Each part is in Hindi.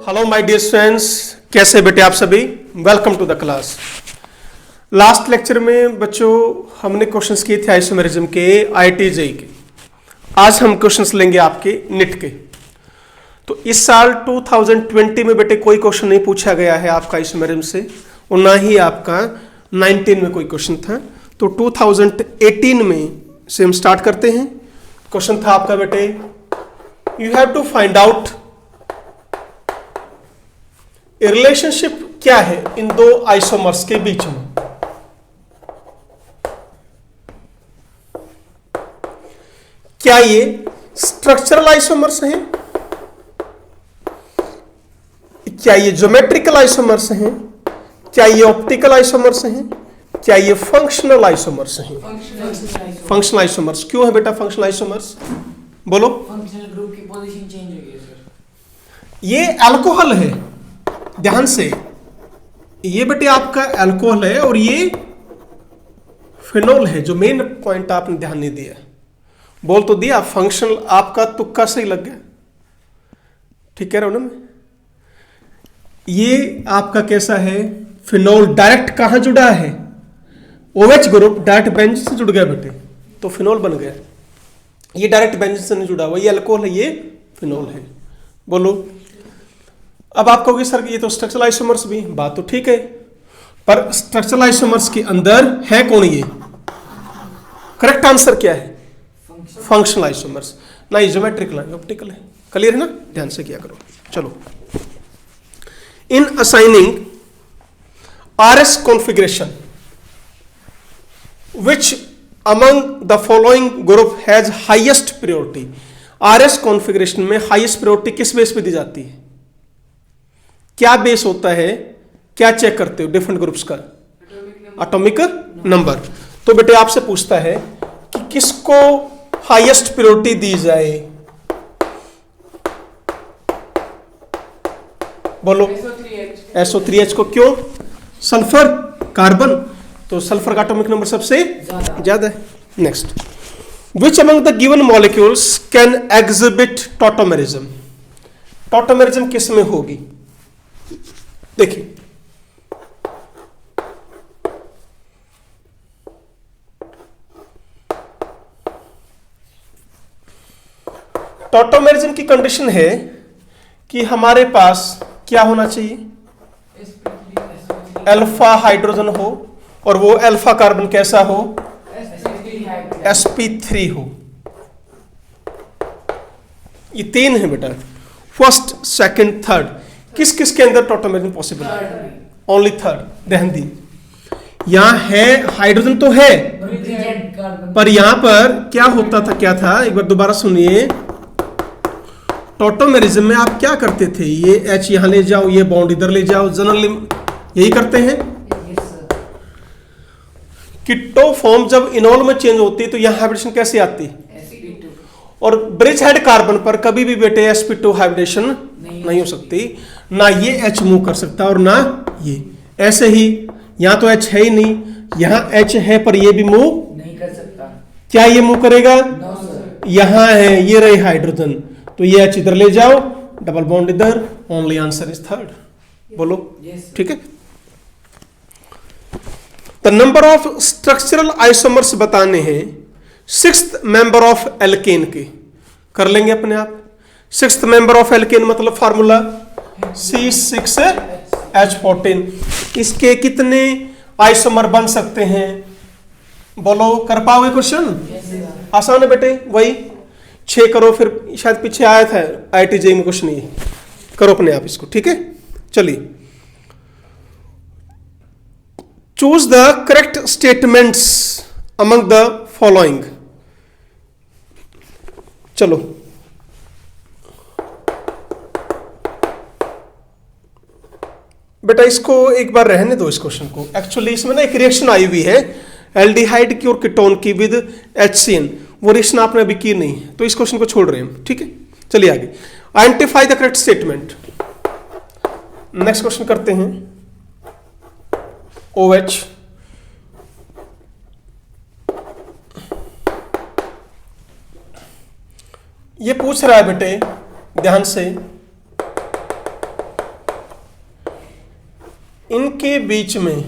हेलो माय डियर स्टूडेंट्स, कैसे बेटे आप सभी। Welcome to the class. Last lecture में बच्चों हमने क्वेश्चंस किए थे आइसोमेरिज्म के, आईआईटी जेईई के। आज हम क्वेश्चंस लेंगे आपके निट के। तो इस साल 2020 में बेटे कोई क्वेश्चन नहीं पूछा गया है आपका आइसोमेरिज्म से, और ना ही आपका 19 में कोई क्वेश्चन था। तो 2018 में से हम स्टार्ट करते हैं। क्वेश्चन था आपका बेटे, you have to find out relationship क्या है इन दो आइसोमर्स के बीच में। क्या ये स्ट्रक्चरल आइसोमर्स हैं, क्या ये ज्योमेट्रिकल आइसोमर्स हैं, क्या ये ऑप्टिकल आइसोमर्स हैं, क्या ये फंक्शनल आइसोमर्स हैं। फंक्शनल आइसोमर्स क्यों है बेटा फंक्शनल आइसोमर्स, बोलो। फंक्शनल ग्रुप की पोजीशन चेंज हो गई सर। ये अल्कोहल है, ध्यान से, ये बेटे आपका अल्कोहल है और ये फिनोल है। जो मेन पॉइंट आपने ध्यान नहीं दिया, बोल तो दिया फंक्शनल, आपका तुक्का सही लग गया, ठीक कह रहा हूं ना मैं। ये आपका कैसा है, फिनोल डायरेक्ट कहां जुड़ा है, OH ग्रुप डायरेक्ट बेंजीन से जुड़ गया बेटे, तो फिनोल बन गया। ये डायरेक्ट बेंजीन से नहीं जुड़ा हुआ, ये अल्कोहल है, ये फिनोल है। बोलो। अब आप कहोगे सर ये तो स्ट्रक्चरल आइसोमर्स भी, बात तो ठीक है, पर स्ट्रक्चरल आइसोमर्स के अंदर है कौन ये? करेक्ट आंसर क्या है? फंक्शनल आइसोमर्स, ना ये ज्योमेट्रिकल है, ऑप्टिकल है। क्लियर है ना, ध्यान से किया करो। चलो, in assigning RS configuration which among the following group has highest priority। RS configuration में हाईएस्ट प्रायोरिटी किस बेस पे दी जाती है? क्या बेस होता है, क्या चेक करते हो डिफरेंट ग्रुप्स का? Atomic number. तो बेटे आपसे पूछता है कि किसको हाईएस्ट प्रायोरिटी दी जाए, बोलो। SO3H को। क्यों? सल्फर, कार्बन, तो सल्फर का एटॉमिक नंबर सबसे ज्यादा है। Next, which among the given molecules can exhibit tautomerism. Tautomerism किस में होगी? देखिए, टॉटोमेरिज्म की कंडीशन है कि हमारे पास क्या होना चाहिए, अल्फा हाइड्रोजन हो, और वो अल्फा कार्बन कैसा हो, sp3 हो। ये तीन है बेटा, फर्स्ट, सेकंड, थर्ड। किस किस के अंदर टॉटोमेरिज्म पॉसिबल है? Only third. ध्यान दी, यहां है हाइड्रोजन तो है, पर यहां पर क्या होता था, क्या था, एक बार दोबारा सुनिए। टॉटोमेरिज्म में आप क्या करते थे, ये H यहां ले जाओ, ये बॉन्ड इधर ले जाओ, जनरली यही करते हैं। किटो फॉर्म जब इनोल में चेंज होती है तो यहां हाइब्रिडेशन कैसे आती है, और ब्रिज हेड कार्बन पर कभी भी बेटे sp2 हाइब्रिडेशन नहीं हो सकती, ना ये H मूव कर सकता और ना ये। ऐसे ही यहां तो H है ही नहीं, यहां H है पर ये भी मूव नहीं कर सकता। क्या ये मूव करेगा? No sir. यहां है, ये रहे हाइड्रोजन, तो ये H इधर ले जाओ, डबल बॉन्ड इधर, ओनली आंसर इज थर्ड। बोलो, ठीक है। The number of structural isomers बताने हैं सिक्स्थ मेंबर ऑफ एल्केन के, कर लेंगे अपने आप। सिक्स्थ मेंबर ऑफ एल्केन मतलब फार्मूला C6H14। इसके कितने आइसोमर बन सकते हैं, बोलो। कर पाओगे क्वेश्चन? आसान है बेटे, वही 6 करो, फिर शायद पीछे आया था IIT जेईई में क्वेश्चन, ये करो अपने आप इसको, ठीक है। चलिए, choose the correct statements among the following. चलो, बेटा इसको एक बार रहने दो, इस क्वेश्चन को। एक्चुअली इसमें ना एक रिएक्शन आई हुई है एल्डिहाइड की और कीटोन की विद HCN, वो रिएक्शन आपने अभी की नहीं है, तो इस क्वेश्चन को छोड़ रहे हैं, ठीक है। चलिए आगे, identify the correct statement. Next question करते हैं। OH, ये पूछ रहा है बेटे ध्यान से, इनके बीच में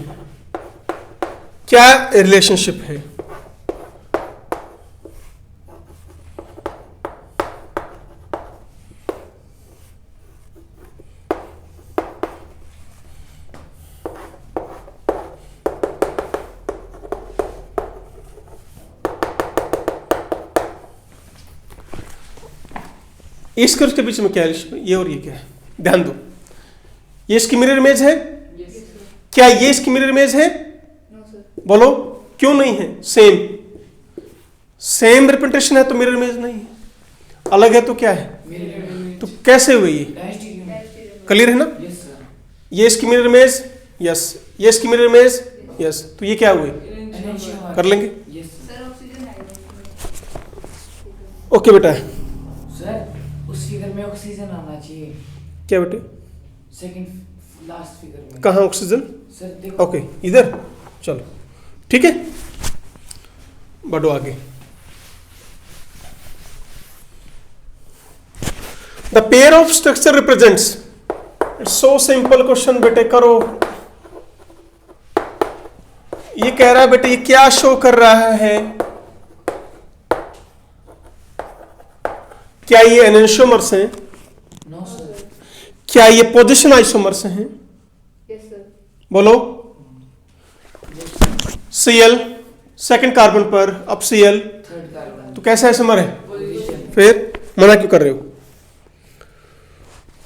क्या रिलेशनशिप है? इस कर्व के बीच में क्या है? ये और ये क्या है? ध्यान दो, ये इसकी मिरर इमेज है? क्या ये इसकी मिरर इमेज है? बोलो क्यों नहीं है? सेम रिप्रेजेंटेशन है तो मिरर इमेज नहीं है, अलग है तो क्या है? तो कैसे हुई ये? क्लियर है ना? ये इसकी मिरर इमेज, यस, ये इसकी मिरर इमेज, यस, तो ये क्या हुए? कर लेंगे। ओके बेटा, उस फिगर में ऑक्सीजन आना चाहिए। क्या बेटे? सेकंड लास्ट फिगर में। कहाँ ऑक्सीजन? सर देखो। ओके, इधर चलो, ठीक है, बढ़ो आगे। The pair of structure represents, it's so simple question बेटे, करो। ये कह रहा है बेटे, ये क्या शो कर रहा है? क्या ये एनेंशियोमर्स हैं? No sir. क्या ये पोजीशन आइसोमर्स हैं? Yes sir. बोलो। Cl सेकंड कार्बन पर, अब Cl, थर्ड कार्बन। तो कैसा आइसोमर है? पोजीशन। फिर मना क्यों कर रहे हो?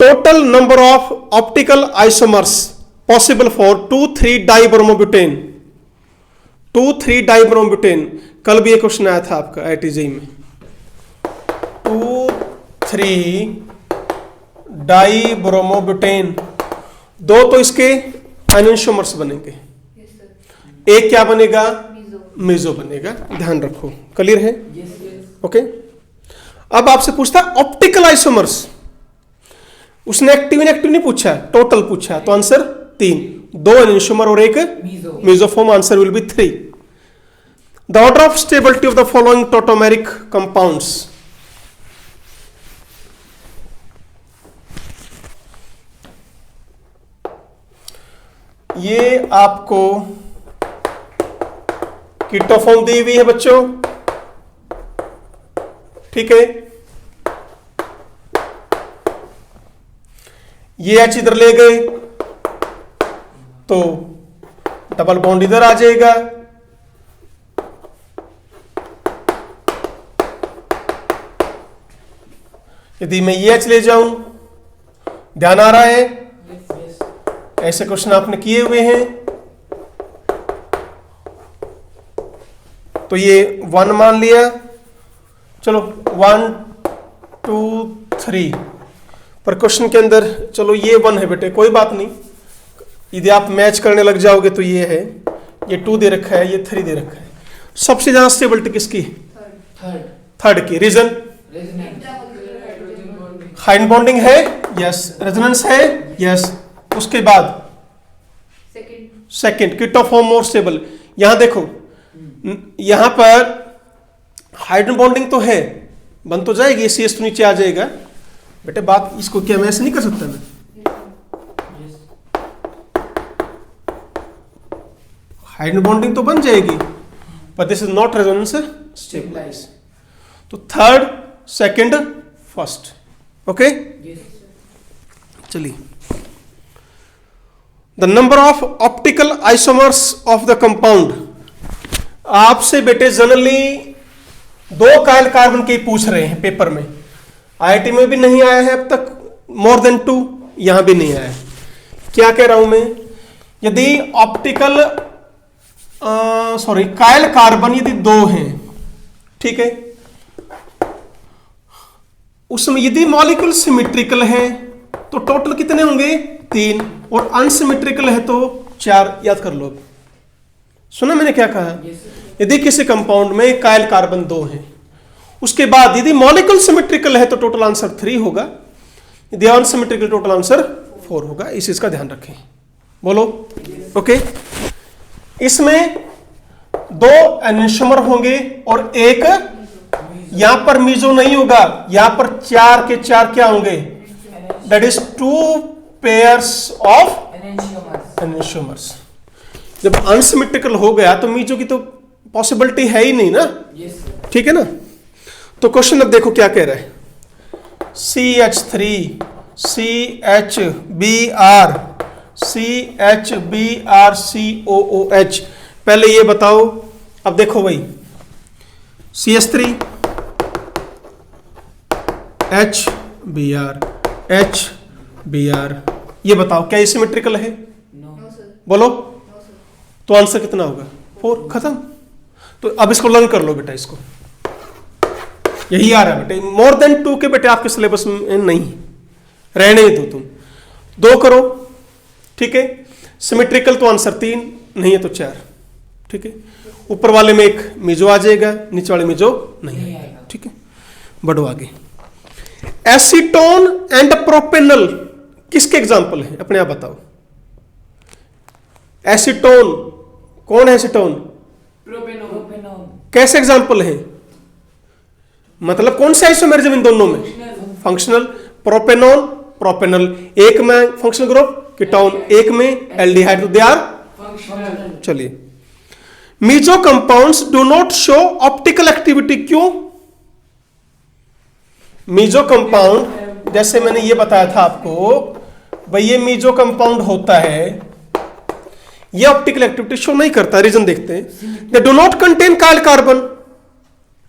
Total number of optical isomers possible for 2,3 dibromobutane. 2,3 dibromobutane, कल भी एक क्वेश्चन आया था आपका IIT-JEE में। 2,3 डाइब्रोमोब्यूटेन, दो तो इसके एनेंशियोमर्स बनेंगे, यस सर। एक क्या बनेगा? मीजो। मेजो बनेगा, ध्यान रखो। क्लियर है? यस। ओके। अब आपसे पूछता ऑप्टिकल आइसोमर्स, उसने एक्टिव इनएक्टिव नहीं पूछा, टोटल पूछा, तो आंसर 3, 2 एनेंशियोमर और एक meso. Meso form, answer will be 3। The order of stability of the following tautomeric compounds. ये आपको कीटोफॉर्म दी हुई है बच्चों, ठीक है। ये H इधर ले गए तो डबल बॉन्ड इधर आ जाएगा, यदि मैं ये H ले जाऊं, ध्यान आ रहा है? यस। ऐसे क्वेश्चन आपने किए हुए हैं, तो ये 1 मान लिया, चलो 1 2 3, पर क्वेश्चन के अंदर चलो ये 1 है बेटे, कोई बात नहीं, यदि आप मैच करने लग जाओगे तो ये है, ये 2 दे रखा है, ये 3 दे रखा है। सबसे ज्यादा स्टेबिलिटी किसकी? थर्ड। थर्ड की। रीजन? हाइड्रोजन बॉन्डिंग है, यस। रेजोनेंस है, यस। उसके बाद सेकंड कीटोफॉर्म मोर स्टेबल। यहां देखो, यहां पर हाइड्रोजन बॉन्डिंग तो है, बन तो जाएगी, CS तो नीचे आ जाएगा बेटे, बात इसको क्या मैं ऐसे नहीं कर सकता मैं? हाइड्रोजन बॉन्डिंग तो बन जाएगी, पर this is not resonance stabilize. तो थर्ड, सेकंड, फर्स्ट, ओके। चलिए, the number of optical isomers of the compound. आपसे बेटे जनरली 2 कायल कार्बन के पूछ रहे हैं पेपर में, IIT में भी नहीं आया है अब तक मोर देन 2, यहां भी नहीं आया है। क्या कह रहा हूं मैं? यदि ऑप्टिकल कायल कार्बन यदि 2 हैं, ठीक है, उसमें यदि मॉलिक्यूल सिमेट्रिकल है तो टोटल कितने होंगे? 3, और अनसिमेट्रिकल है तो 4। याद कर लो। अब सुना मैंने क्या कहा? यदि किसी कंपाउंड में कायल कार्बन 2 है, उसके बाद यदि मॉलिक्यूल सिमेट्रिकल है तो टोटल आंसर 3 होगा, यदि अनसिमेट्रिकल टोटल आंसर 4 होगा। इस चीज का ध्यान रखें। बोलो। ओके। इसमें 2 एनेंशियोमर होंगे और एक, यहां पर मीजो नहीं होगा, यहां पर 4 के 4 क्या होंगे? That is 2 pairs of enantiomers. Enantiomers. जब अनसिमेट्रिकल हो गया तो मीजो की तो पॉसिबिलिटी है ही नहीं ना, यस सर। ठीक है ना। तो क्वेश्चन अब देखो क्या कह रहा है, CH3 CHBr CHBr COOH। पहले ये बताओ, अब देखो भाई CH3 HBr HBr, ये बताओ क्या ये सिमेट्रिकल है? No no sir. बोलो। No sir. तो आंसर कितना होगा? 4, खत्म। तो अब इसको लर्न कर लो बेटा, इसको यही आ रहा है बेटे, मोर देन 2 के बेटे आपके सिलेबस में नहीं, रहने ही दो तुम। 2 करो, ठीक है। सिमेट्रिकल तो आंसर 3, नहीं है तो 4, ठीक है। ऊपर वाले में एक मीजो आ जाएगा, नीचे वाले मीजो नहीं नहीं आएगा, आएगा। ठीक है। बढ़ो आगे। एसीटोन एंड प्रोपेनल किसके एग्जाम्पल है? अपने आप बताओ। एसीटोन कौन है? एसीटोन प्रोपेनॉल कैसे एग्जाम्पल है? मतलब कौन सा आइसोमेरिज्म इन दोनों में? फंक्शनल। प्रोपेनॉन प्रोपेनल, एक में फंक्शनल ग्रुप कीटोन, एक में एल्डिहाइड, तो दे आर फंक्शनल। चलिए। Meso compounds do not show optical activity, क्यों? मीजो कंपाउंड, जैसे मैंने ये बताया था आपको भाई, ये मीजो कंपाउंड होता है, ये ऑप्टिकल एक्टिविटी शो नहीं करता। रीजन देखते हैं। They do not contain Kyle carbon.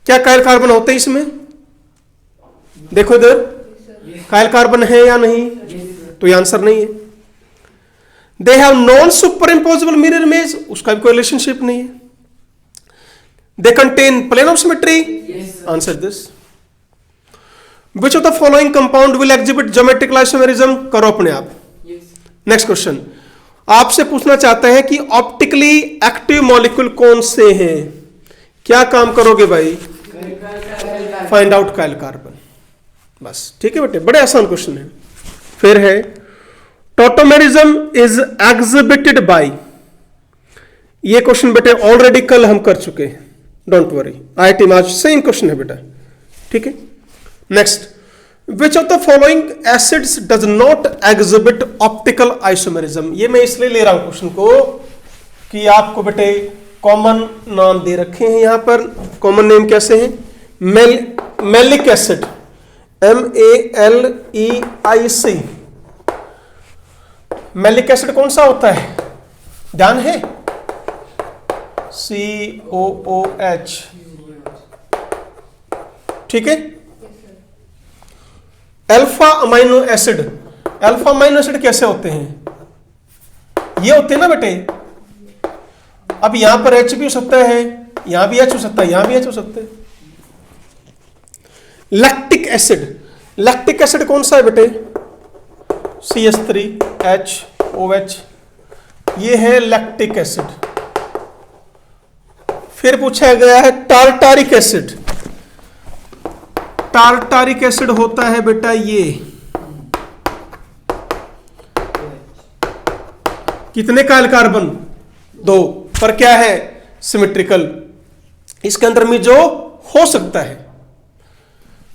क्या काइल कार्बन होते हैं इसमें? देखो इधर, काइल कार्बन है या नहीं? तो ये आंसर नहीं है। They have non superimposable mirror image, उसका भी कोई रिलेशनशिप नहीं है। They contain plane of symmetry, answer this. Which of the following compound will exhibit geometrical isomerism? करो अपने आप। नेक्स्ट क्वेश्चन आपसे पूछना चाहते हैं कि ऑप्टिकली एक्टिव मॉलिक्यूल कौन से हैं? क्या काम करोगे भाई? फाइंड आउट काइल कार्बन, बस, ठीक है बेटे। बड़े आसान क्वेश्चन है। फिर है टॉटोमेरिज्म इज एग्जिबिटेड बाय, ये क्वेश्चन बेटे ऑलरेडी कल हम कर चुके हैं, डोंट वरी। IIT में आज सेम क्वेश्चन है बेटा, ठीक है। Next, which of the following acids does not exhibit optical isomerism? ये मैं इसलिए ले रहा हूं क्वेश्चन को कि आपको बेटे कॉमन नाम दे रखे हैं यहां पर। कॉमन नेम कैसे हैं? Malic acid, MALEIC। Malic acid कौन सा होता है? ध्यान है? COOH, ठीक है। Alpha amino acid, alpha amino acid कैसे होते हैं? ये होते हैं ना बेटे। अब यहां पर H भी हो सकता है, यहां भी H हो सकता है, यहां भी H हो सकता है। लैक्टिक एसिड, लैक्टिक एसिड कौन सा है बेटे? CH3HOH, ये है लैक्टिक एसिड। फिर पूछा गया है टार्टारिक एसिड, टार्टारिक एसिड होता है बेटा ये, कितने काइल कार्बन? 2, पर क्या है? सिमेट्रिकल। इसके अंदर में जो हो सकता है,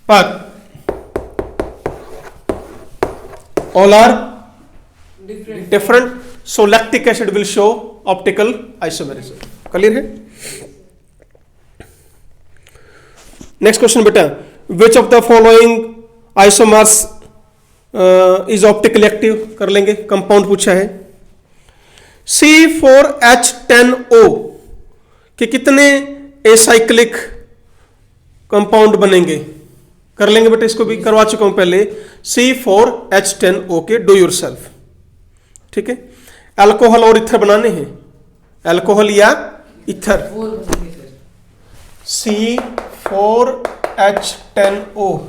पर all are different, so lactic acid will show optical isomerism. Clear है? नेक्स्ट क्वेश्चन बेटा, which of the following isomers is optically active? कर लेंगे। कंपाउंड पूछा है C4H10O के कितने एसाइक्लिक कंपाउंड बनेंगे? कर लेंगे बेटा, इसको भी करवा चुका हूं पहले। C4H10O के डू योर सेल्फ, ठीक है। अल्कोहल और इथर बनाने हैं, अल्कोहल या इथर। C4H10O,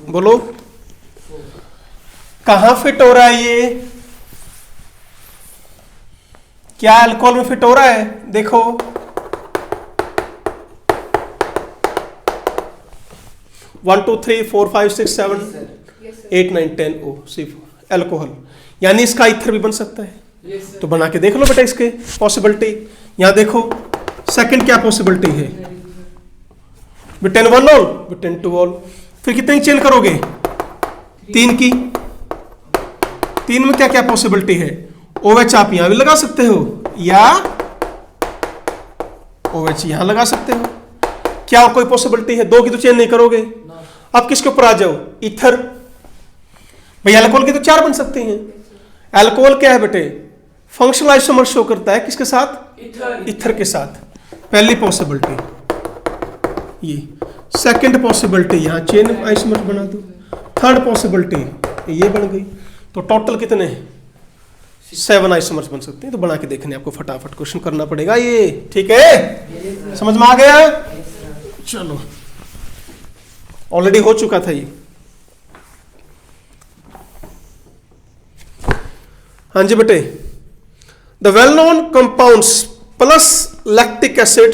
बोलो कहां फिट हो रहा है ये? क्या अल्कोहल में फिट हो रहा है? देखो, one two three four five six seven eight nine 10 O C4 alcohol, यानी इसका इथर भी बन सकता है। तो बना के देख लो बेटा इसके पॉसिबिलिटी। यहां देखो सेकंड क्या पॉसिबिलिटी है? बिटेन 1 ऑल, बिटेन 2 ऑल। फिर कितने चेंज करोगे? 3 की। तीन में क्या क्या पॉसिबिलिटी है? OH आप यहां भी लगा सकते हो या OH यहां लगा सकते हो। क्या कोई पॉसिबिलिटी है? दो की तो चेंज नहीं करोगे। अब किसके ऊपर आ जाओ? ईथर। भाई अल्कोहल की तो चार बन सकते हैं। अल्कोहल क्या है बेटे? फंक्शनल आइसोमर शो करता है किसके साथ? ईथर के साथ। पहली पॉसिबिलिटी ये। सेकंड पॉसिबिलिटी यहां चेन आइसोमर बना दो। थर्ड पॉसिबिलिटी ये बन गई। तो टोटल कितने? 7 आइसोमर्स बन सकते हैं। तो बना के देखने आपको फटाफट क्वेश्चन करना पड़ेगा ये, ठीक है? समझ में आ गया? चलो, ऑलरेडी हो चुका था ये। हाँ जी बेटे, the well known compounds plus lactic acid,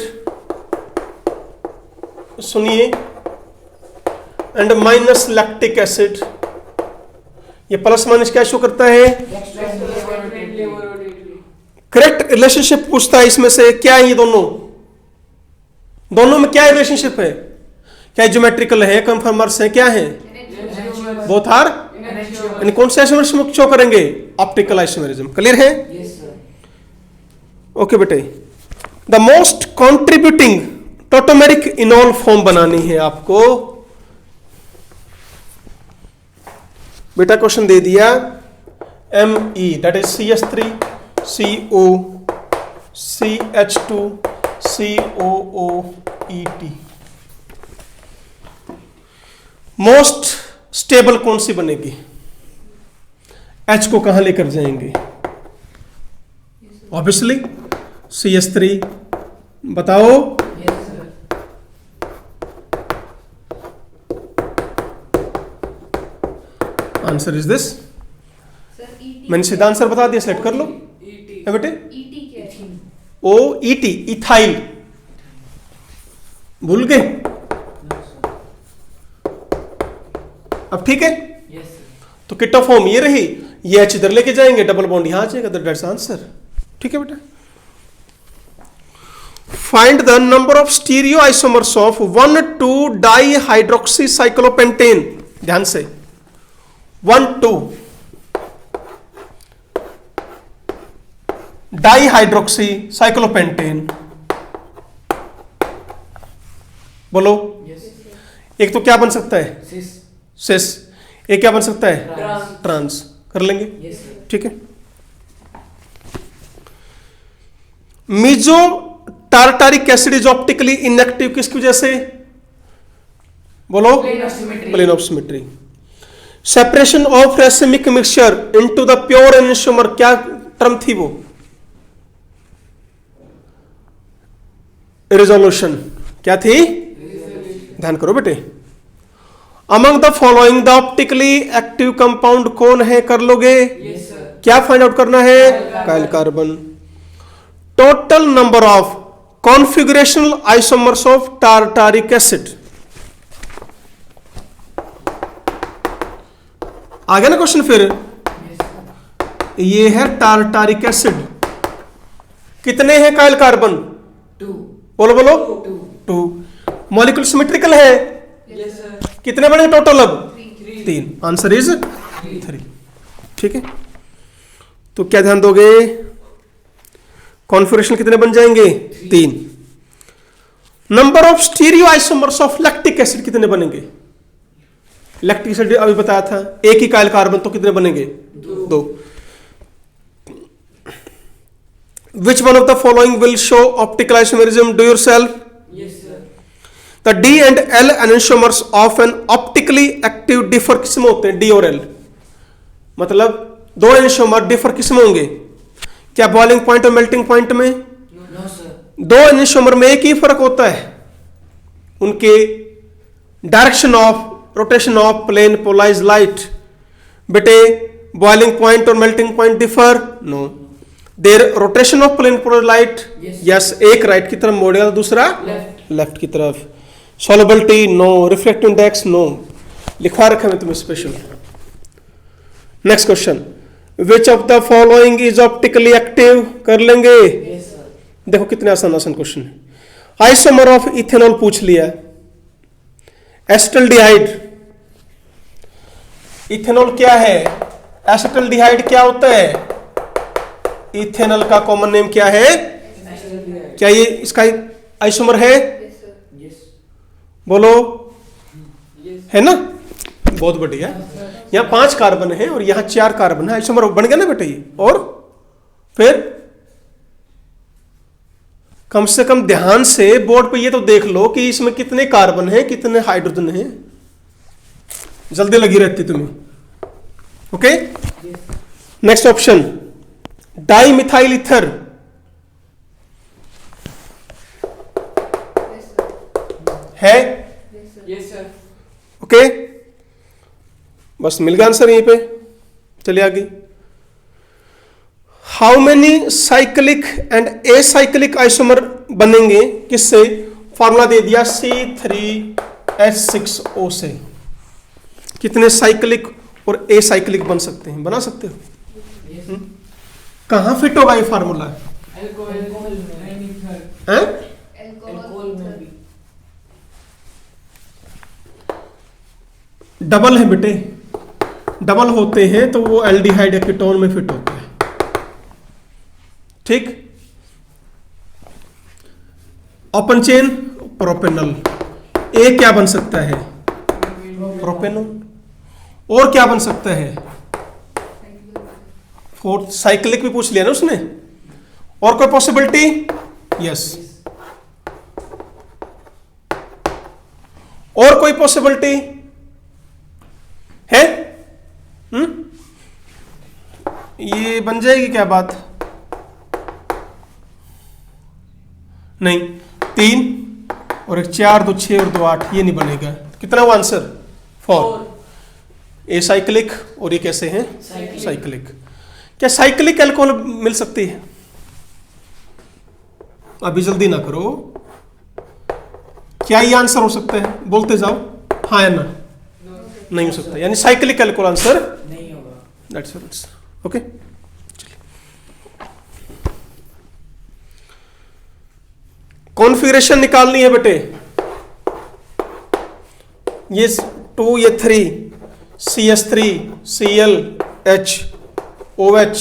सुनिए, एंड माइनस लैक्टिक एसिड। ये प्लस माइनस क्या शो करता है? करेक्ट रिलेशनशिप पूछता है इसमें से। क्या है ये दोनों? दोनों में क्या रिलेशनशिप है? क्या ज्योमेट्रिकल है, कंफर्मर्स है, क्या है? Both are. यानी कौन से आइसोमर शो करेंगे? Optical isomerism. क्लियर है? ओके बेटे, the most contributing tautomeric enol form बनानी है आपको। बेटा क्वेश्चन दे दिया, Me that is CH3 CO CH2 COOET। Most stable कौन सी बनेगी? H को कहां लेकर जाएंगे? Obviously CH3। बताओ। Answer is this. मैंने सीधा आंसर बता दिया, सेलेक्ट कर लो। है बेटे? क्या है? OET, ethyl. भूल गए? अब ठीक है। तो किट ऑफ फॉर्म ये रही, ये H इधर लेके जाएंगे, डबल बॉन्ड यहां आ जाएगा, दैट्स आंसर। ठीक है बेटा? Find the number of stereo isomers of 1,2 dihydroxy cyclopentane. ध्यान से, 1,2 डाइहाइड्रोक्सी साइक्लोपेंटेन। बोलो। एक तो क्या बन सकता है? सिस। एक क्या बन सकता है? ट्रांस। कर लेंगे? ठीक है। Meso tartaric acid is optically inactive किसकी वजह से? बोलो। Plane of symmetry. Separation of racemic mixture into the pure enantiomer, क्या टर्म थी वो? रिजोल्यूशन। क्या थी? ध्यान करो बेटे। Among the following the optically active compound कौन है? कर लोगे? क्या फाइंड आउट करना है? Chiral carbon. Total number of configurational isomers of tartaric acid. आ गया ना क्वेश्चन? फिर ये है टार्टारिक एसिड। कितने हैं काइल कार्बन? 2। बोलो बोलो। 2। मॉलिक्यूल सिमेट्रिकल है। कितने बने टोटल? अब 3। Answer is 3। ठीक है। तो क्या ध्यान दोगे? कॉन्फिगरेशन कितने बन जाएंगे? 3। Number of stereo isomers of lactic acid कितने बनेंगे? लैक्टिक एसिड अभी बताया था, एक ही काइल कार्बन, तो कितने बनेंगे? 2। Which one of the following will show optical isomerism? Do yourself. The D and L anisomers of an optically active differ किसमें होते हैं? D और L। मतलब दो एनिसोमर डिफर किसमें होंगे? क्या बॉइलिंग पॉइंट और मेल्टिंग पॉइंट में? दो एनिसोमर में एक ही फर्क होता है, उनके direction of rotation of plane polarized light. बेटे बॉइलिंग पॉइंट और melting point differ? No. Their rotation of plane polar light? Yes. एक राइट की तरफ मोड़ेगा, दूसरा लेफ्ट की तरफ। Solubility? No. Reflective index? No. लिखवा रखा है तुम्हें special. Next question, which of the following is optically active? कर लेंगे? देखो कितने आसान आसान क्वेश्चन है। आइसोमर ऑफ इथेनॉल पूछ लिया, एसिटल्डिहाइड। इथेनॉल क्या है? एसिटल्डिहाइड क्या होता है? इथेनॉल का कॉमन नेम क्या है? क्या ये इसका आइसोमर है? Yes, sir. Yes. बोलो, Yes. है ना? बहुत बढ़िया। यहाँ 5 कार्बन है और यहाँ 4 कार्बन है, आइसोमर बन गया ना बेटा ये। और फिर कम से कम ध्यान से बोर्ड पे ये तो देख लो कि इसमें कितने कार्बन है, कितने हाइड्रोजन है, जल्दी लगी रहती तुम्हें। Okay, next option di methyl ether Yes, sir. है। Yes, sir. Yes, sir. Okay, बस मिल गया आंसर यहीं पे। चलिए आगे। How many cyclic and acyclic isomer बनेंगे किससे? फॉर्मूला दे दिया C3H6O से। कितने साइक्लिक और एसाइक्लिक बन सकते हैं? बना सकते हो? Yes. कहां फिट होगा ये फार्मूला? Alcohol में नहीं sir. हैं? Alcohol में भी. डबल है बेटे, डबल होते हैं तो वो एल्डिहाइड या कीटोन में फिट होता है। ठीक, ओपन चेन प्रोपेनॉल, ए क्या बन सकता है? प्रोपेनॉल। और क्या बन सकता है? फोर्थ साइक्लिक भी पूछ लिया ना उसने। और कोई पॉसिबिलिटी? यस। और कोई पॉसिबिलिटी है? ये बन जाएगी क्या बात? नहीं, 3 और 1 4 2 6 और 2 8, ये नहीं बनेगा। कितना वो आंसर? 4। ए साइक्लिक और ये कैसे हैं? Cyclic. साइक्लिक। क्या साइक्लिक अल्कोहल मिल सकती है? अभी जल्दी ना करो। क्या ये आंसर हो सकता है? बोलते जाओ, हाँ या ना। नहीं हो सकता, यानी साइक्लिक अल्कोहल आंसर नहीं होगा. That's answer. ओके, कॉन्फ़िगरेशन निकालनी है बेटे। ये 2 ये 3 CS3 Cl H OH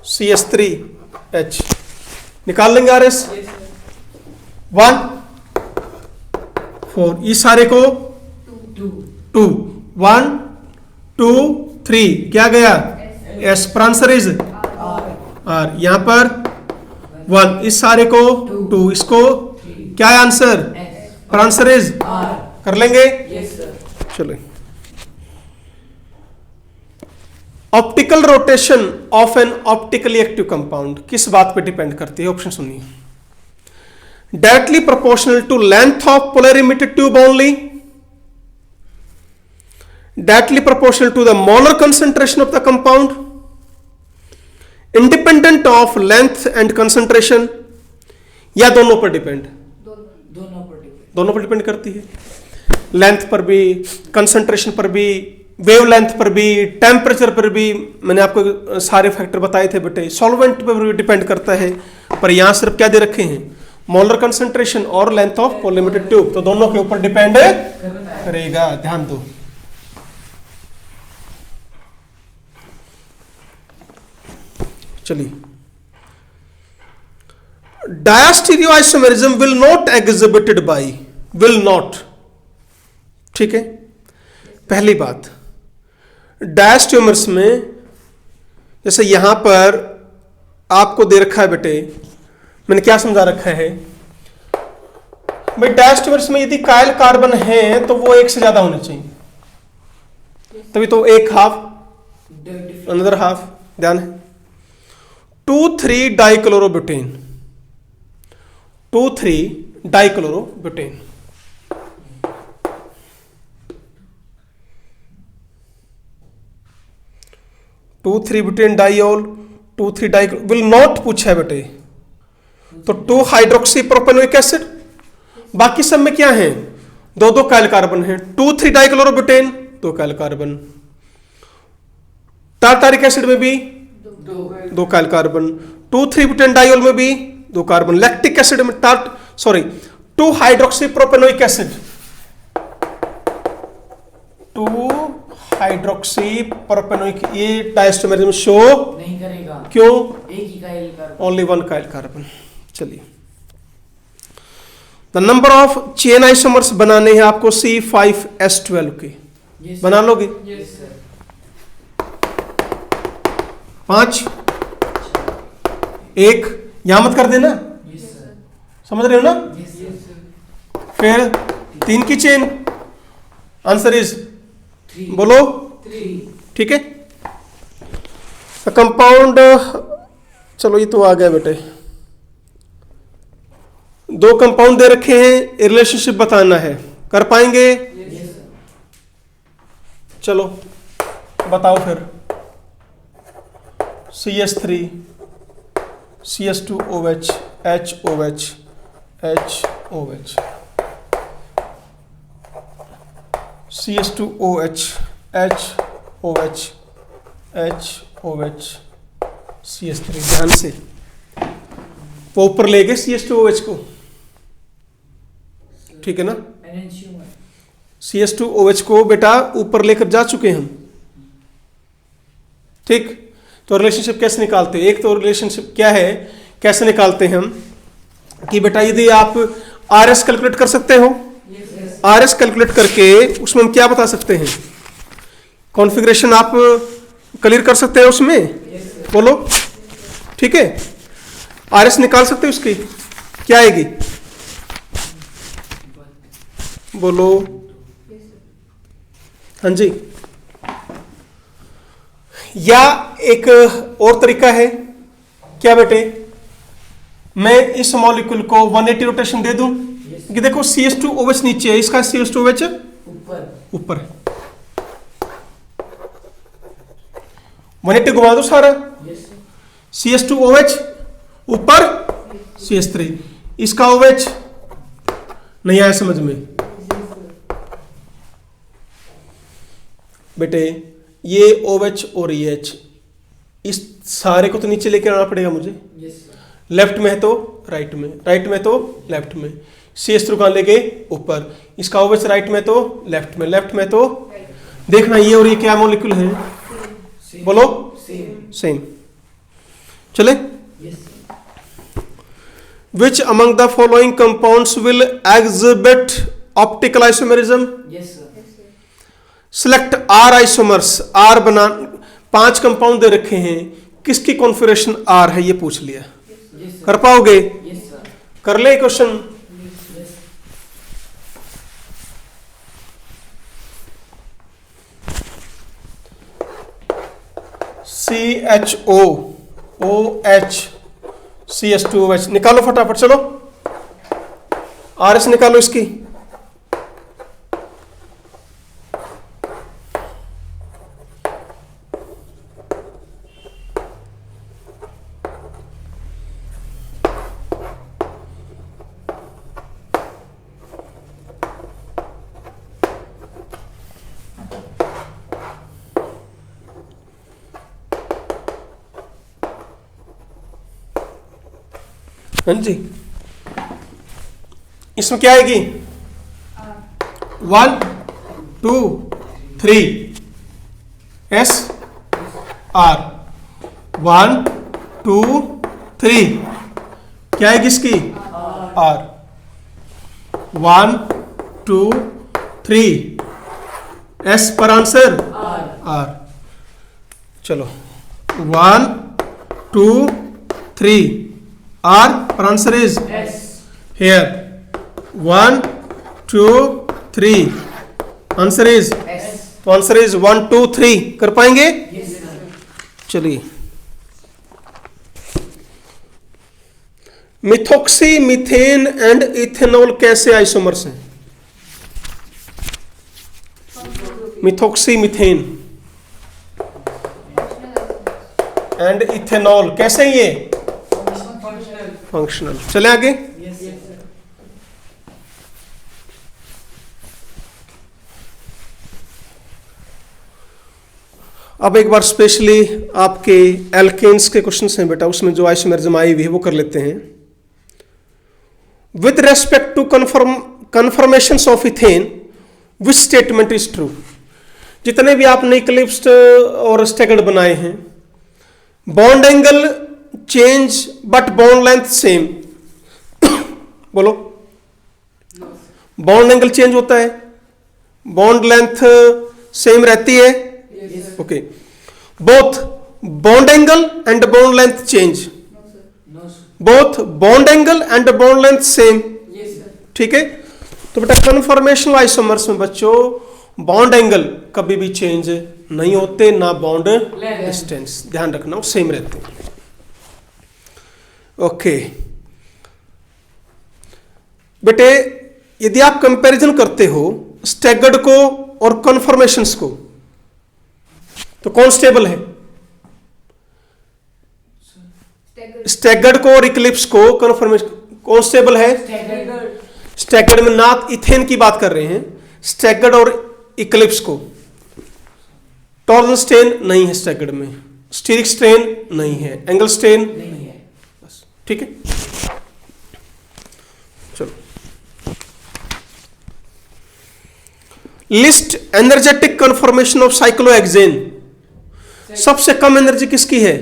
CS3 H निकाल लेंगे RS। Yes, sir. 1 4, इस सारे को 2. 2 1 2 3 क्या गया? S पर आंसर इज R. R। यहां पर 1, इस सारे को 2, इसको क्या है आंसर? S. पर आंसर इज R. कर लेंगे। Yes, sir. चलो, optical rotation of an optically active compound किस बात पे डिपेंड करती है? ऑप्शन सुनिए। Directly proportional to length of polarimeter tube only, directly proportional to the molar concentration of the compound, independent of length and concentration, या दोनों पर डिपेंड? दोनों पर डिपेंड. दोनों पर डिपेंड करती है। लेंथ पर भी, कंसंट्रेशन पर भी, वेवलेंथ पर भी, टेम्परेचर पर भी। मैंने आपको सारे फैक्टर बताए थे बेटे। सॉल्वेंट पर भी डिपेंड करता है, पर यहां सिर्फ क्या दे रखे हैं? मोलर कंसंट्रेशन और लेंथ ऑफ पोलरिमीटेड ट्यूब। तो दोनों के ऊपर डिपेंड करेगा, ध्यान दो। चलिए, diastereoisomerism will not exhibited by, will not. ठीक है, पहली बात, डायस्टीरियोमर्स में जैसे यहां पर आपको दे रखा है बेटे, मैंने क्या समझा रखा है भाई? डायस्टीरियोमर्स में यदि कायल कार्बन है तो वो एक से ज्यादा होने चाहिए, तभी तो एक हाफ अनदर हाफ। ध्यान है, 2,3 dichlorobutane, 2,3 dichlorobutane. Two 3 butane diol, 2,3 dichloro will not पूछा है बेटे, तो 2 हाइड्रोक्सी प्रोपेनोइक एसिड। बाकी सब में क्या है? 2 कायल कार्बन है। 2,3 डाइक्लोरोब्यूटेन, 2 कायल कार्बन। टार्टारिक एसिड में भी 2 कायल कार्बन। 2,3 ब्यूटेन डाइऑल में भी 2 कार्बन। लैक्टिक एसिड में 2 hydroxy propanoic acid, 2 hydroxy propanoic, ये डायस्टोमेरिज्म शो नहीं करेगा, क्यों? एक ही chiral carbon. Only one chiral carbon. चलिए, the number of chain isomers बनाने हैं आपको C5H12 के, Yes, बना sir. लोगे? Yes, sir. 5, 1 यहां मत कर देना, Yes, sir. समझ रहे हो ना? Yes, sir. फिर 3 की चेन, आंसर इज 3. बोलो, 3. ठीक है। कंपाउंड, चलो ये तो आ गया बेटे, 2 कंपाउंड दे रखे हैं, रिलेशनशिप बताना है, कर पाएंगे? Yes, sir. चलो बताओ फिर। CH3 CH2OH HOH HOH CH2OH HOH HOH CH3, ध्यान से वो ऊपर ले गए CH2OH को, ठीक है ना? Enantiomer. CH2OH को बेटा ऊपर लेकर जा चुके हैं हम, ठीक। तो रिलेशनशिप कैसे निकालते हैं? एक तो रिलेशनशिप क्या है, कैसे निकालते हैं हम कि बेटा यदि आप RS कैलकुलेट कर सकते हो, Yes, yes. RS कैलकुलेट करके उसमें हम क्या बता सकते हैं, कॉन्फ़िगरेशन आप क्लियर कर सकते हैं उसमें, Yes, sir. बोलो, ठीक है। RS निकाल सकते हो उसकी, क्या आएगी, बोलो, Yes, sir. हाँ जी। या एक और तरीका है, क्या बेटे, मैं इस मॉलिक्यूल को 180 रोटेशन दे दूं कि देखो CH2OH नीचे है, इसका CH2OH ऊपर. ऊपर है, 180 घुमा दो सारा, Yes, sir. CH2OH ऊपर, CH3, इसका OH नहीं आया समझ में बेटे, ये OH और ये H, इस सारे को तो नीचे लेके आना पड़ेगा मुझे, Yes, sir. लेफ्ट में है तो राइट में, राइट में तो लेफ्ट में, CH3 कहाँ ले गए ऊपर, इसका OH राइट में तो लेफ्ट में, लेफ्ट में तो, देखना ये और ये क्या मॉलिक्यूल है, Same. बोलो, Same. सेम। चले, Yes, sir. Which among the following compounds will exhibit optical isomerism, Yes, sir. Yes, sir. Select R isomers, R बना, 5 कंपाउंड दे रखे हैं, किसकी कॉन्फ़िगरेशन R है ये पूछ लिया, Yes, sir. कर पाओगे? Yes, sir. कर ले question, Yes. CHO OH CH2OH निकालो फटाफट, चलो RS निकालो इसकी, हाँ जी। इसमें क्या आएगी, 1 2 3 S R, 1 2 3, क्या आएगी इसकी, R, 1 2 3 S पर आंसर R। चलो 1 2 3 R पर answer is S. here, 1 2 3 answer is, S. तो आंसर इज 1 2 3, कर पाएंगे? Yes, sir. चलिए, मिथोक्सी मीथेन एंड इथेनॉल कैसे आइसोमर्स हैं, मिथोक्सी मीथेन एंड इथेनॉल कैसे हैं ये, फंक्शनल। चले आगे, Yes, sir. अब एक बार स्पेशली आपके एल्केन्स के क्वेश्चंस हैं बेटा, उसमें जो आइसोमेरिज्म आई हुई है वो कर लेते हैं। With respect to conformations of ethane which statement is true, जितने भी आपने इक्लिप्स्ड और स्टैगर्ड बनाए हैं, bond angle change but bond length same. बोलो, बॉन्ड एंगल चेंज होता है, बॉन्ड लेंथ सेम रहती है। Okay, both bond angle and bond length change, No, sir. Both bond angle and bond length same. Yes, sir. ठीक है, तो बेटा कन्फॉर्मेशनल आइसोमर्स में बच्चों बॉन्ड एंगल कभी भी चेंज नहीं होते, ना बॉन्ड डिस्टेंस, ध्यान रखना वो सेम रहते हैं। ओके बेटे, यदि आप कंपैरिजन करते हो स्टैगर्ड को और कन्फर्मेशंस को, तो कौन स्टेबल है? Staggered. स्टैगर्ड को और इक्लिप्स को, कन्फर्मेशन कौन स्टेबल है? Staggered. स्टैगर्ड में ना इथेन की बात कर रहे हैं, स्टैगर्ड और इक्लिप्स को। टॉर्जन स्ट्रेन नहीं है स्टैगर्ड में, स्टीरिक स्ट्रेन नहीं है, एंगल स्ट्रेन नहीं है। बस, ठीक है। चलो, list energetic conformation of cyclohexane. सबसे कम एनर्जी किसकी है?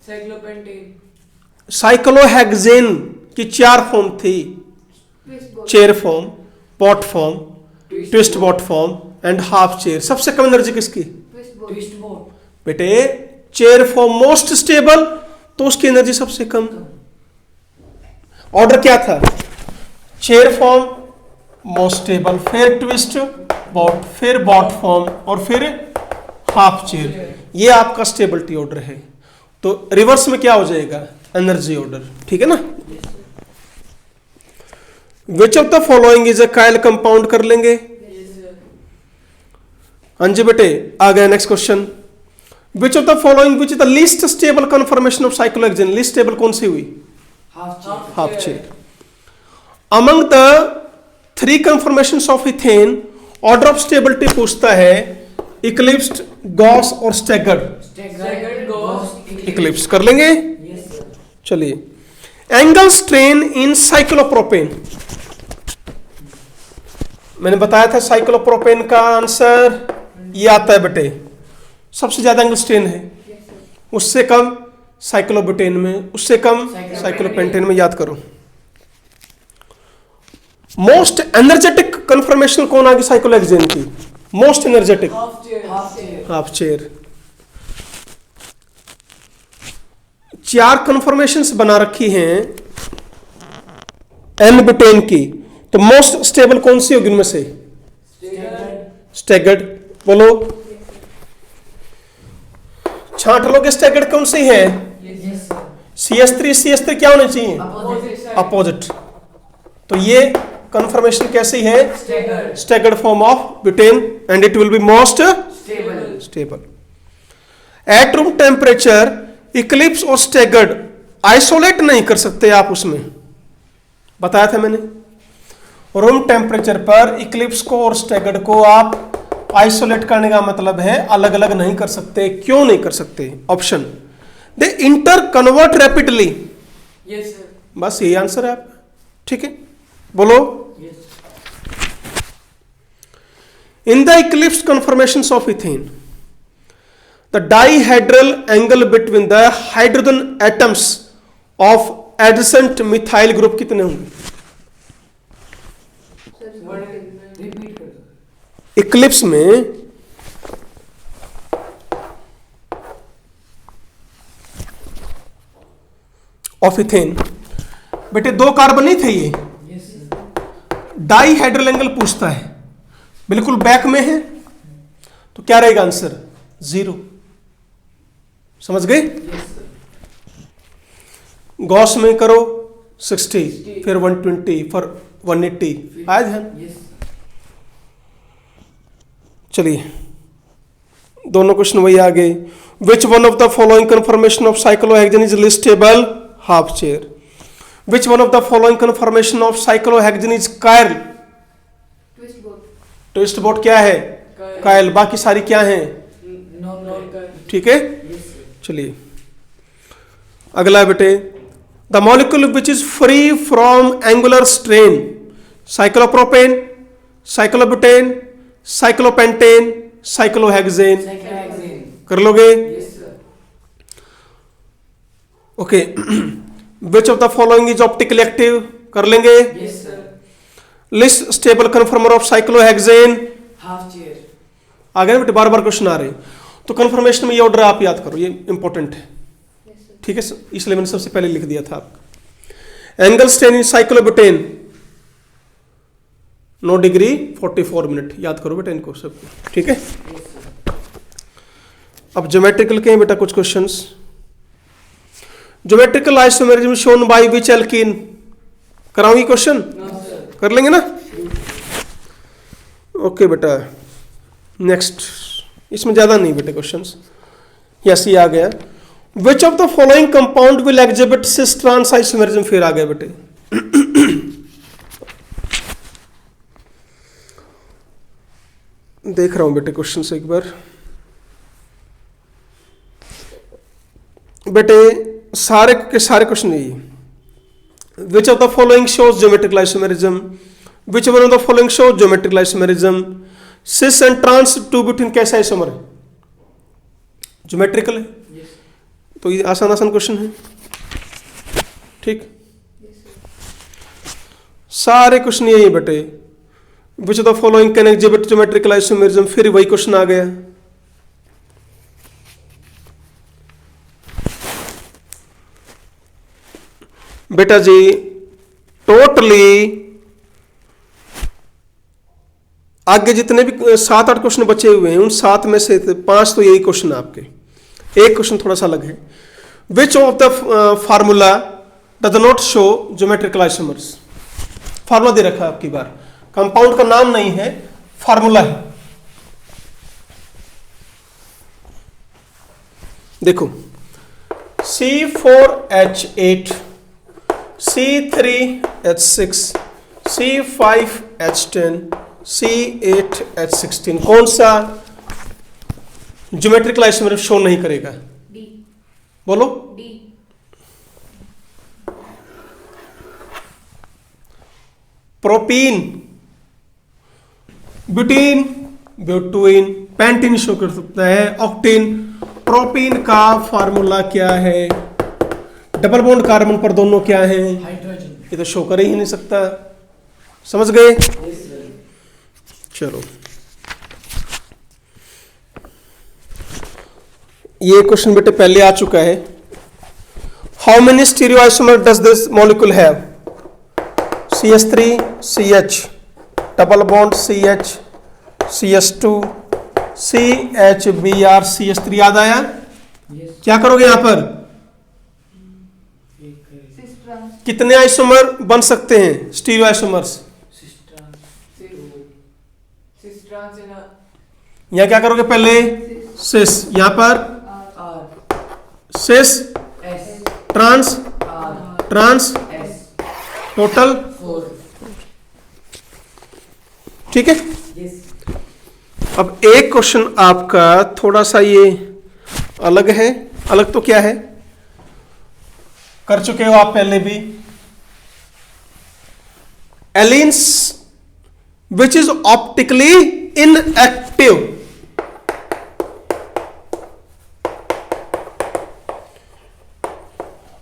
Cyclopentane. साइक्लोहेक्सेन की 4 फॉर्म थी, Twist boat. Chair form, boat form, twist boat form and half chair. सबसे कम एनर्जी किसकी? Twist boat. Twist boat. बेटे चेयर फॉर्म मोस्ट स्टेबल, तो उसकी एनर्जी सबसे कम। ऑर्डर क्या था? चेयर फॉर्म मोस्ट स्टेबल, फिर ट्विस्ट बॉट, फिर बॉट फॉर्म और फिर हाफ चेयर। ये आपका स्टेबिलिटी ऑर्डर है। तो रिवर्स में क्या हो जाएगा? एनर्जी ऑर्डर, ठीक है ना। विच of the following is a कायल कंपाउंड कर लेंगे। Yes, sir. हाँ जी बेटे, आ गया next question. Which of the following which is the least stable confirmation of cyclohexane. Least stable कौन सी हुई? Half chair. Half chair. Among the 3 conformations of ethane, order of stability पूछता है इक्लिप्स्ड, गॉस और स्टैगर्ड। Staggered goes. इक्लिप्स कर लेंगे। Yes, sir. चलिए, एंगल स्ट्रेन इन साइक्लोप्रोपेन। मैंने बताया था साइक्लोप्रोपेन का आंसर ये आता है बेटे, सबसे ज्यादा एंगल स्ट्रेन है, उससे कम साइक्लोब्यूटेन में, उससे कम साइक्लोपेंटेन में। याद करो। मोस्ट एनर्जेटिक कन्फर्मेशन कौन आ गई साइक्लोहेक्सेन की? Most energetic Half chair. Half chair. Half chair. 4 conformations बना रखी हैं एन ब्यूटेन की, तो मोस्ट स्टेबल कौन सी होगी उनमें से? Staggered. स्टैगर्ड। बोलो, छांट लोगे स्टैगर्ड कौन सी है? Yes, sir. CS3 क्या होने चाहिए? Opposite side. अपोजिट। तो ये कन्फर्मेशन कैसी है? Staggered. Staggered form of butane and it will be most Stable. Stable. At room temperature Eclipse और स्टैगर्ड आइसोलेट नहीं कर सकते आप, उसमें बताया था मैंने। रूम टेम्परेचर पर इक्लिप्स को और स्टैगर्ड को आप आइसोलेट करने का मतलब है अलग अलग नहीं कर सकते। क्यों नहीं कर सकते? Option, they interconvert rapidly. Yes, sir. बस यही आंसर है आपका, ठीक है। बोलो, Yes. In the Eclipse conformations of ethane the dihedral angle between the hydrogen atoms of adjacent methyl group कितने होंगे? What? Repeat करो. इक्लिप्स में ऑफ इथेन बेटे 2 कार्बन नहीं थे ये, Yes, sir. डाईहेड्रल एंगल पूछता है, बिल्कुल बैक में है, तो क्या रहेगा आंसर? 0। समझ गए? Yes, sir. गॉस में करो 60, फिर 120, फिर 180। आया ध्यान? Yes. चलिए, दोनों क्वेश्चन वही आ गए। विच one of the following confirmation of cyclohexane is listable? Half chair. Which one of the following confirmation of cyclohexane is कायल? Twist boat. ट्विस्ट बोट क्या है? कायल। बाकी सारी क्या हैं? No, no. ठीक है। Yes, sir. चलिए, अगला बेटे, the molecule which is free from angular strain, cyclopropane, cyclobutane, cyclopentane, cyclohexane, Cyclohexane. कर लोगे? Yes, sir. Okay. Which of the following is optically active, कर लेंगे? Yes, sir. List stable कन्फर्मर of cyclohexane. Half chair. आ गए बेटे, बार बार क्वेश्चन आ रहे हैं। तो कन्फर्मेशन में ये ऑर्डर आप याद करो, ये इंपॉर्टेंट है, Yes, sir. ठीक है, इसलिए मैंने सबसे पहले लिख दिया था आपका। Angle strain in cyclobutane, 9 degree 44 minute, याद करो बेटा इनको सब, ठीक है। Yes, sir. अब ज्योमेट्रिकल के हैं बेटा कुछ questions. Geometrical isomerism shown by which alkene, कराऊं ये क्वेश्चन? No, sir. कर लेंगे ना? ओके बेटा, नेक्स्ट, इसमें ज्यादा नहीं बेटे क्वेश्चंस। यस, ये आ गया। Which of the following compound will exhibit cis trans isomerism, फिर आ गया बेटे। देख रहा हूं बेटे क्वेश्चन से एक बार। बेटे सारे के सारे क्वेश्चन यही। Which of the following shows geometrical isomerism, which one of the following shows geometrical isomerism, cis and trans two between कैसा आइसोमर है? ज्योमेट्रिकल है, Yes. तो ये आसान आसान क्वेश्चन है, ठीक। Yes, sir. सारे क्वेश्चन यही है बेटे। विच of the following can exhibit geometrical isomerism, फिर वही क्वेश्चन आ गया। बेटा जी टोटली आगे जितने भी 7-8 क्वेश्चन बचे हुए हैं, उन 7 में से 5 तो यही क्वेश्चन है आपके। एक क्वेश्चन थोड़ा सा अलग है। Which of the formula does not show geometrical isomers, formula दे रखा है आपकी बार, कंपाउंड का नाम नहीं है, फार्मूला है। देखो, C4H8, C3H6, C5H10, C8H16, कौन सा ज्योमेट्रिकल आइसोमेरिज्म शो नहीं करेगा? D. बोलो। D. Propene, butene, butyne, pentene show कर सकता है, ऑक्टीन। प्रोपीन का फार्मूला क्या है? डबल बॉन्ड कार्बन पर दोनों क्या है? Hydrogen. ये तो शो कर ही नहीं सकता, समझ गए? Yes, sir. चलो, ये क्वेश्चन बेटे पहले आ चुका है। How many stereo isomer does this molecule have? CH3, CH, double bond CH, CH2, CHBr, CH3, याद आया? Yes. क्या करोगे यहां पर? एक करें. Cis trans. कितने आइसोमर बन सकते हैं stereo isomers? Cis trans. Cis trans in a यहां क्या करोगे पहले? सिस, यहां पर R. R. Cis, S. Trans, R. Trans, S. Total, 4. ठीक है। Yes. अब एक क्वेश्चन आपका थोड़ा सा ये अलग है। अलग तो क्या है, कर चुके हो आप पहले भी। Allenes which is optically inactive,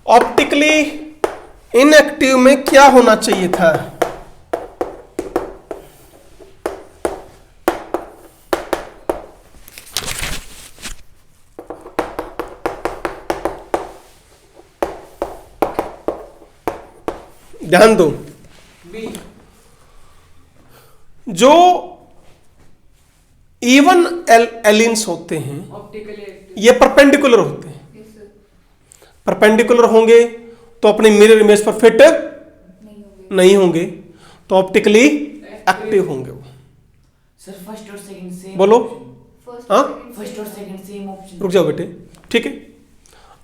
optically inactive में क्या होना चाहिए था? ध्यान दो, B. जो इवन एलिन्स होते हैं Optically active. ये परपेंडिकुलर होते हैं। Yes, sir. परपेंडिकुलर होंगे तो अपनी मिरर इमेज पर फिट नहीं होंगे. नहीं होंगे, तो ऑप्टिकली एक्टिव होंगे वो। Sir, first or second same. बोलो। option. First, हाँ? second, First or second same option. रुक जाओ बेटे, ठीक है।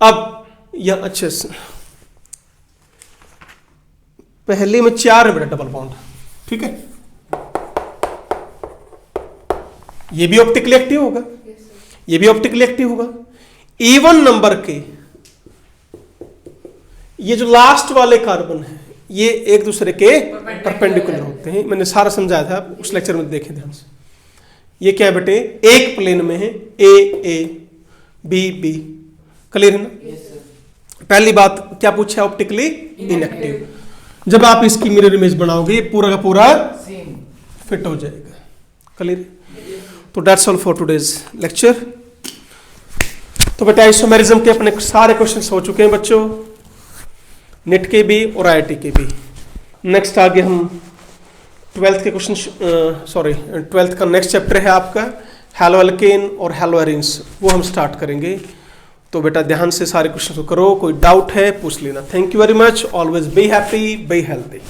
अब यह अच्छे से पहले में 4 है बेटा डबल बॉन्ड, ठीक है। ये भी ऑप्टिकली एक्टिव होगा, Yes, sir. ये भी ऑप्टिकली एक्टिव होगा। इवन नंबर के ये जो लास्ट वाले कार्बन है ये एक दूसरे के परपेंडिकुलर होते हैं। मैंने सारा समझाया था, उस लेक्चर में देखें ध्यान से। ये क्या है बेटे, एक प्लेन में है, ए बी बी। क्लियर है ना? Yes sir. पहली बात क्या पूछा है, ऑप्टिकली इनएक्टिव। जब आप इसकी मिरर इमेज बनाओगे ये पूरा का पूरा सेम। फिट हो जाएगा। क्लियर? तो that's all for today's lecture. तो बेटा आइसोमेरिज्म के अपने सारे क्वेश्चंस हो चुके हैं बच्चों, नेट के भी और आईआईटी के भी। नेक्स्ट आगे हम 12th के क्वेश्चन, सॉरी 12th का नेक्स्ट चैप्टर है आपका हैलो एल्केन और हैलो एरिन्स, वो हम स्टार्ट करेंगे। तो बेटा ध्यान से सारे क्वेश्चन को करो, कोई डाउट है पूछ लेना। Thank you very much, always be happy, be healthy.